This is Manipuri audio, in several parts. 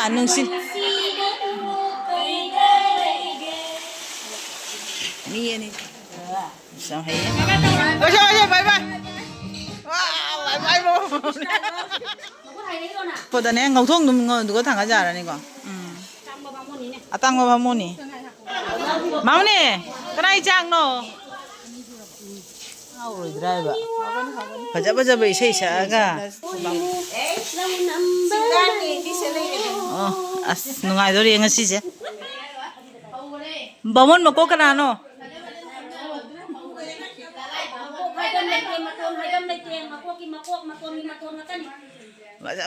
nungsin. Ni ini. Sao hay. Ôi trời bye bye. Wow, bye bye mo. Cô ta nè ngầu thuốc đúng có thằng cái giả này con. À tăng vào bao môn nè. Máu nè, cái này chăng nó. Rồi đây bà. Bây giờ bị xây xả cả. Nungai rồi đi ngay xí chứ. Bao môn mà có cái nào nó.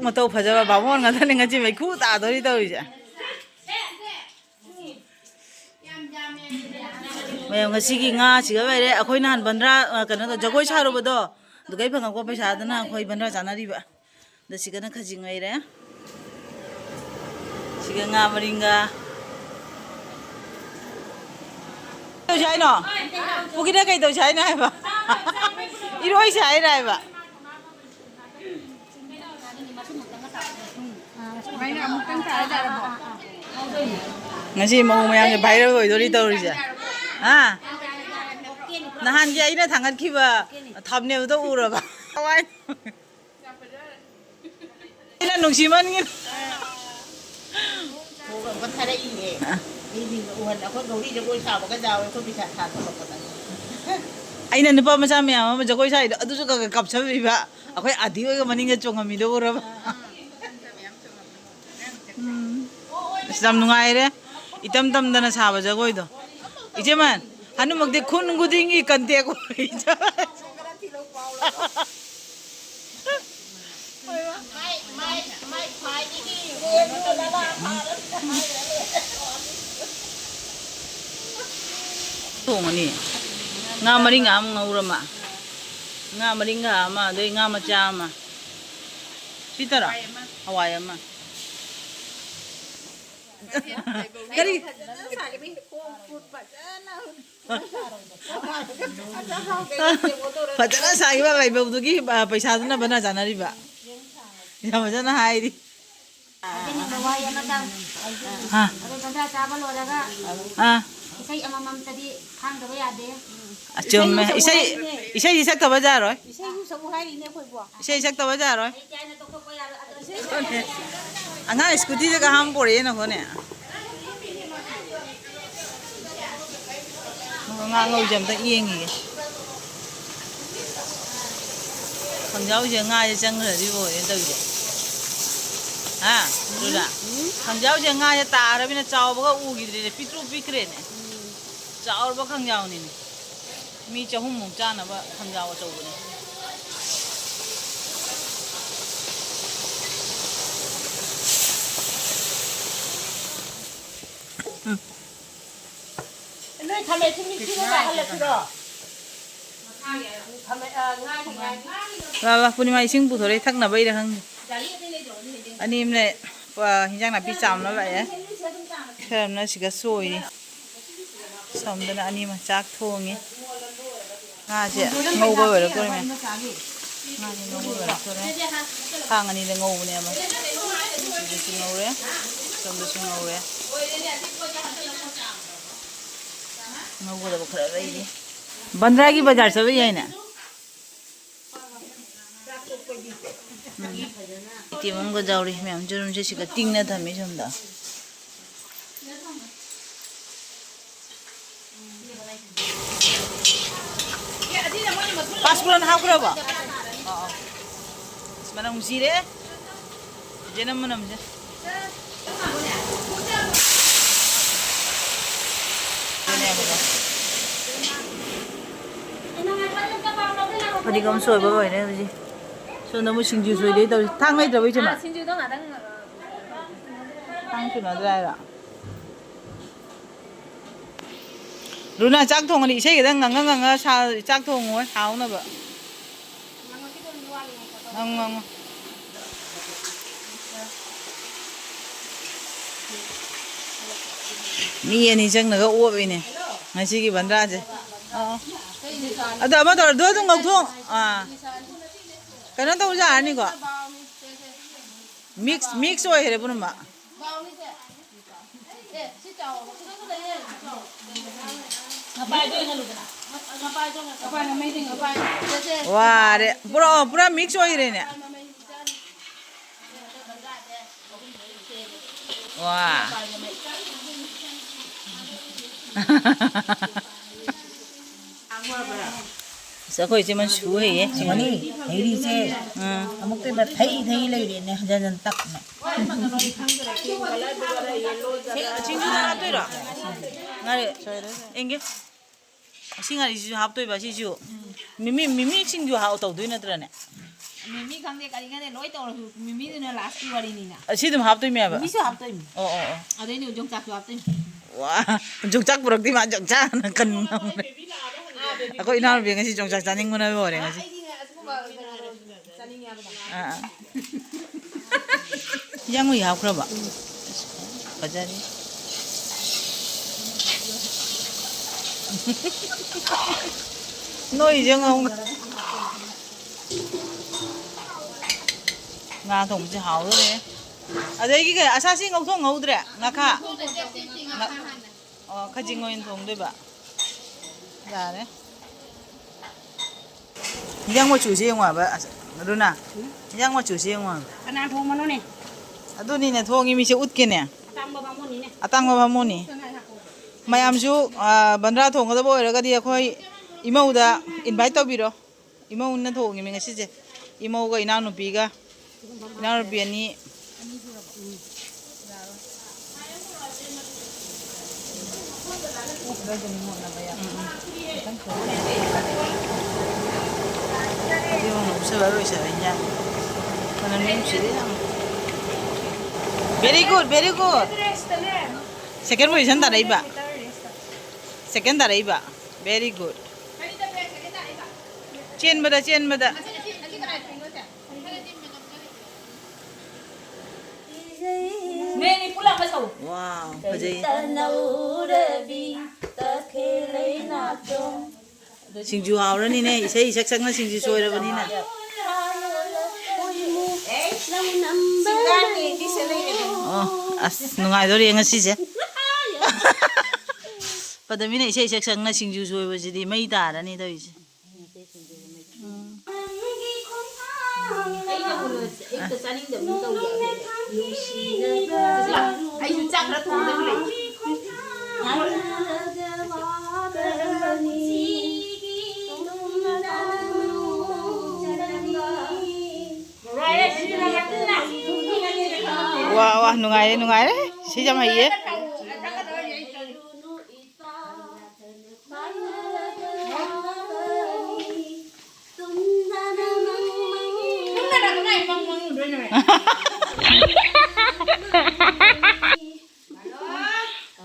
Mà tôi phải cho bảo môn người ta nên ngay chỉ phải cú tạ tôi đi tôi chứ. Mày ngay xí nga chỉ cái vậy đấy, khôi nàn Bhandra cái nó Jagoi Chare rồi đó, được cái phần ngọc bây giờ đó khôi Bhandra chana đi vậy, đó chỉ cái nó khai gì ngay đấy, chỉ cái nga maringa, tôi chạy nó, phụ cái đó cái tôi chạy này vậy, iroi chạy này vậy. Ngay chỉ mau mày ăn cái rồi tôi đi tôi chứ. À, nahan kia ini thằng anh kia mà thầm nhiều tôi u rồi bà, cái này nông sĩ man nghe, con thay đây gì, đi uốn đã con gấu đi cho cô xào một cái dao con bị sạt sạt một cái. Anh này nửa mà sao mày mà Jagoi Chare đó, tôi cái cặp sao vậy bà, cái adi cái mà nín cái chong mình đâu rồi bà, làm nungai đấy, item tam đó là sao bà Jagoi đó. Iche man, hanu magde khun gudingi kante ko iche. Tong ni, nga maringa ngurama, nga maringa ma, doi nga macha ma. Sitara, Hawaii ma. Kari. Paisana sai ba bai bau dugi paisa na bana jana ri ba. Ya ma jana hai ri. Ha. Ha. Isai amamam tadi khang da ya de. Achum me isai sak ta ba ja rồi. Isai hu sabu hai ri ne khoi bo. Isai sak ta ba ja rồi. Anga scooty jaga ham pore na hone. Ngang ngồi chậm ta yên gì, thằng cháu giờ ngay chân rồi đi vội đến từ vậy, à, rồi đã, thằng cháu giờ ngay ta rồi bây giờ cháu bao u gì đấy, pít ru pít kren này, cháu bao thằng cháu này, mi cháu không muốn cha nào bao thằng cháu cháu này. Nơi tham gia thì mình chưa có hay là chưa đó. Và phụ nữ sinh phụ thôi thắc nào bây giờ không? Anh em này và hình dạng là bị chạm nó vậy á, xem nó chỉ có sôi đi, xong đó là anh em mà chắc thua nghe, chị ngô bơi rồi cô này, ngô bơi rồi cô này, hàng anh em là ngô này mà, chỉ ngô đấy, xong đó chỉ ngô đấy. ngô là bọc khởi đây đi. Bhandra की बाजार सब यही ना इतनी मंगो जाऊरी में हम जरूर से शिका तीन ना था मिशन दा पासपोर्ट हाउ करो बा sebenarnya musir ya jenam mana mungkin Padi kamu soy apa ini tadi? So namu singju soy deh, tapi thang mai tapi cuma. Singju tu nggak ada. Thang cuma ada lah. Runa cak thong ni, saya kita nganga cak thong ngoi, hau na ba? Ngang. Ni ni cang naga uap ini, nasi ki Bhandra je. Ada apa tu? Dua tu ngau thong. Kana tau ja ni ko. Mix oi here pun ma. Wah, re pura mix oi here ne. Wah. Sao khơi chỉ mình chú hay Mà đi, thấy đi xe. Một cái mà thấy lấy điện này, dần tắt này. 친구들 합도이라. 나를 엥게? 싱아리 지주 합도이바 지주. 미미 친구 하고 도이나 들어네. 미미 강대 가리가네 로이 또 미미는 라스트 와리니나. 시듬 합도이미야 봐. 미수 합도이. 어. 아데니 우정작 합도이. 와, 종작 부럭디 만 종작 cần. Ako inaano biya kasi 종작 자닝 mo na bore kasi. Yang mo yaw kra ba? Kajari. Nói chứ không. Nga thùng chỉ hảo rồi đấy. À đây cái assassin ngọc thùng ngầu đấy, nga kha. Khaji ngoin thùng đấy ba. Dạ đấy. Yang mo chusi ngwa ba. Runa. Yang mo chusi ngwa. Kana thong mano ne. Ado ni ne thong imi se utke ne. Atang ba moni ne. Atang ba moni. Mayam su bandra thong da boy ra ga di khoi imau da invite to biro. Imau na thong imi ngasi je. Imau ga ina nu pi ga. Ina nu pi ani. Very good, very good. Second position ta ba? Second ta ba? Very good. Chen bada. Neni pulang masau. Wow, kajai. Singju hao ra ni ne, isai sak na singju soi ra bani na. Oh, as nungai dori ngasi je. Padami na isai sak na singju soi ba ji mai ta ra ni da wi. Wah, nungai đấy. Si jam hai ye.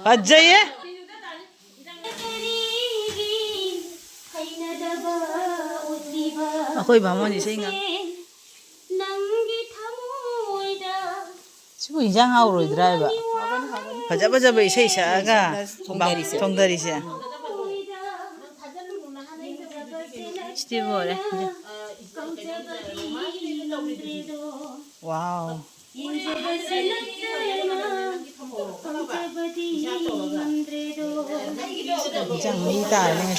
Ajay ye. Ako'y Brahmon isay nga. Sibo injang hauro driver. Baja ba isay siya aga. Tongdari siya. Stibo re. Wow. Injang Nita ini.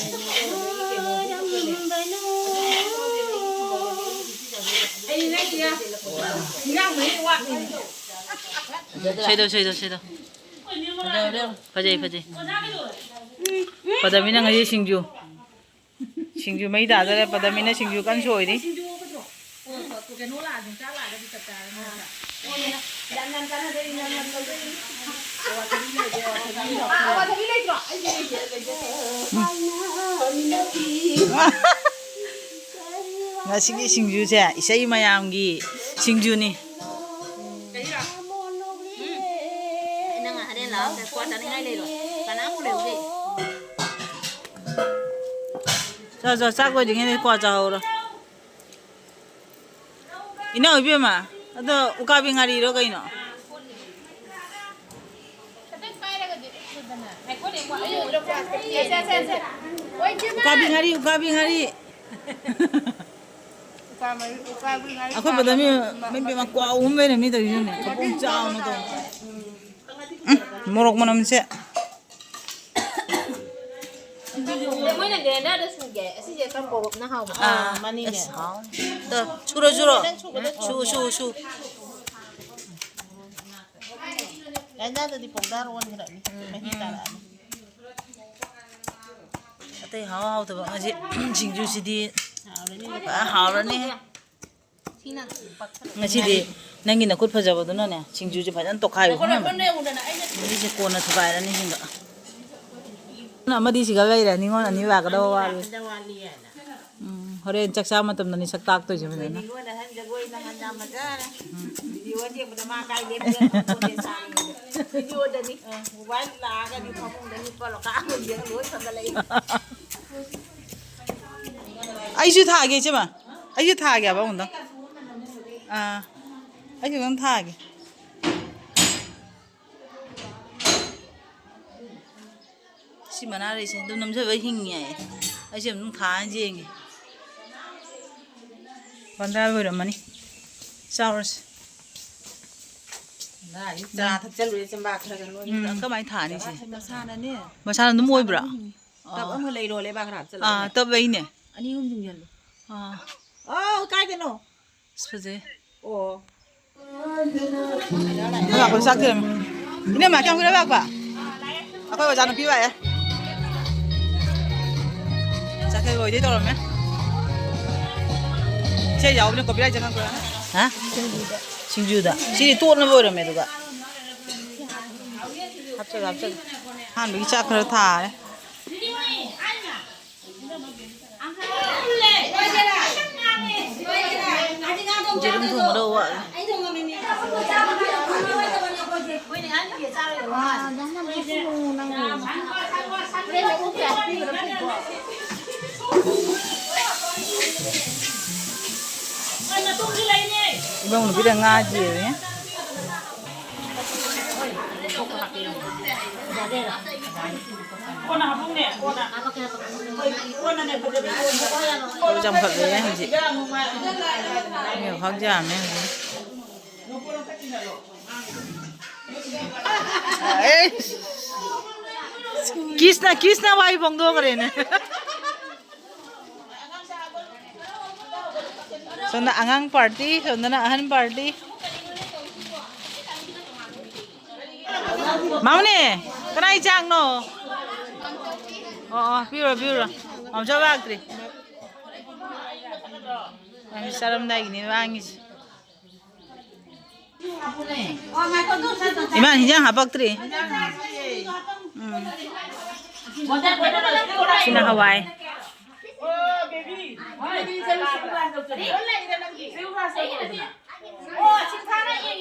Chơi đâu. Phải. Padamina ngaji singju. Singju mấy đã ra padamina singju kan soi đi. Ngasih singju saya, isai mayam gi singju nih. Cho xác qua những cái quả trầu rồi. Ina ở bên mà, đó uka bên ngari rồi cái nó. Uka bên ngari. akhoi badami me ma kwa umbe ne mi da yune kapung chao no to morok manam se mỗi lần cái nó được sủng cái cái con bò nó hào mà mani ne to churo churo chu Anda tadi pongdar wan kira ni mahita la atai hao to ba ji jingju si di hao ra ni ngasi di nangi na kut phajaba do na ne jingju ji phajan to khai ko na ni se ko na thubai ra ni hinga na ma di si ga gai ra ni ngon ani ba ka do wa hore chaksa matam na ni sak tak to je me na Jagoi Paisana Bhandra video dia pertama kali dia video dah ni mobile lah kan di kampung dah ni kalau kau dia luar sampai lagi ai ju tha ge che ma ai ju tha ge ba hon da ai ju kan tha ge si mana re se dum nam se ba hing ye ai se nung tha je nge Bhandra boi ram mani saurs Nah, thật chân rồi xem bạc thôi luôn. ka mai tha ni se Masana ni. masana dum oi bra Tập ông lấy đồ lấy bạc hạt chân. ta bai ne Anh không dùng tiền. à Cái thế nào? spaze Ồ. ba ko sak tem ine ma kyang ko ba ba akwai ba janu pi ba ya sak ko je to ro me che yao ne ko bi lai jang ko ha Singjuda. Sini tuan na boy rame tuga. Hapsa. Han bagi cak kena tha. Jadi mungkin ada awak. Ibang lebih dah ngaji ya. Kalau jam kerja ya haji. Ini hak jam ya. Kisna wai bong do kare ne. Sona angang party, sona na ahan party. Mau ni, kenai cang no. Oh, biru. Mau coba akri. Kami salam dah gini bangis. Iman hijau apa akri? Sina Hawaii.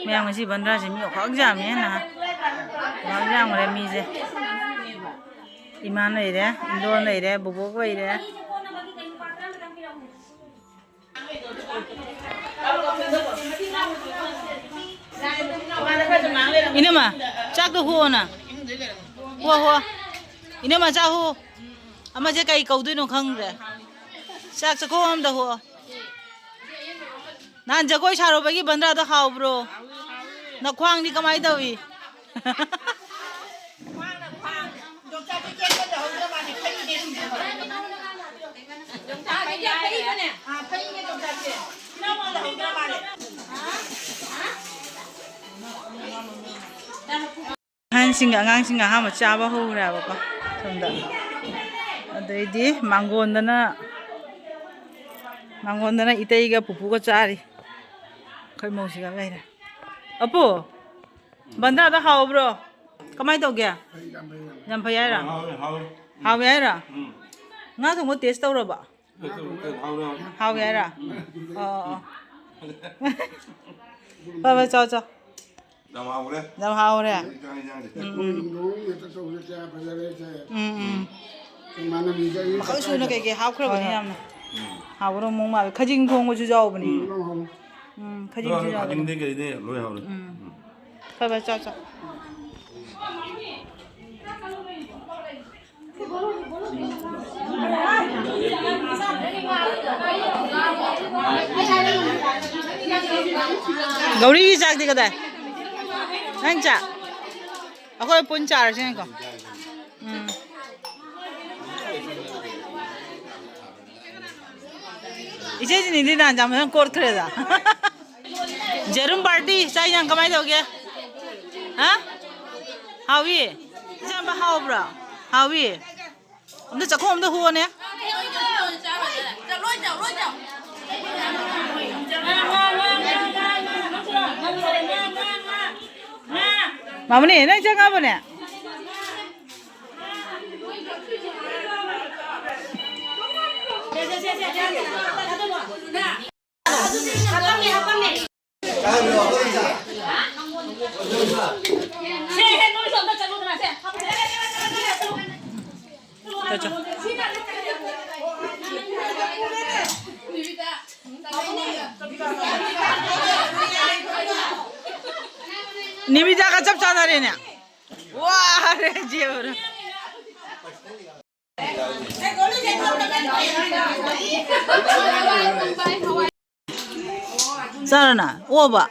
Mẹ mà chỉ Bhandra chỉ nhiều khó giảm nhé nè, khó giảm ở đây mi gì, Iman này đấy, Indon này đấy, bố quay đấy. Ini mah, cak tu huo na, huo. Ini mah cak huo, ama je kai kau tu no khang re, cak cak huo am dah huo. Nan Jagoi charo bagi Bhandra tu hao bro, nak kuang di kamai tu i. Han singa ngang singa ha ma cha ba ho ra ba ko somda adai di mangon dana itai ga pupu ko chari khoi mo si ga lai ra apo Bhandra da hao bro kamai to gya yam phai ra hao ya ra nga thong mo taste to ra ba hao ya ra ba chao Làm hao đấy à? Mà cái xui nó cái hao khơi bẩn nhầm này, hao nó mông mà khai chính thong có chú giàu bẩn, khai chính chú giàu. khai chính đấy cái này lôi hao đấy. Khai ba cho. Gauri chak di kada. Nang cha. Ako pun char sini ko. Iche ni di na jam na kor kare da. Jarum party sai yang kamai do ge. Ha? How ye? Jam ba how bra? How ye? Om da chakho om da huo ne. Mama ni nak cakap apa ni? Nita ka chap chana re ne. Wah, re jeor. Sarana, oba.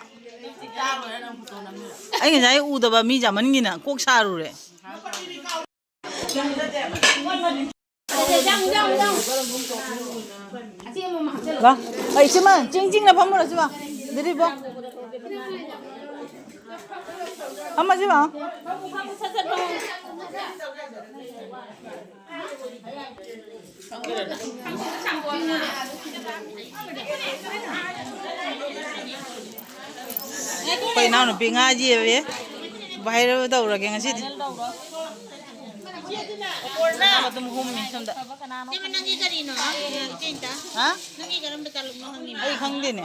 Ai ngai u da ba mi jaman ngi na kok saru re. Ba, ai chima, jing jing na phamura chima. Diri bo. Amma chima. Pai nào nó bị ngã gì vậy? Bay đâu đâu rồi cái gì? Mà tụi mình hôm mình xong đó. Hả? Ai không đi nè.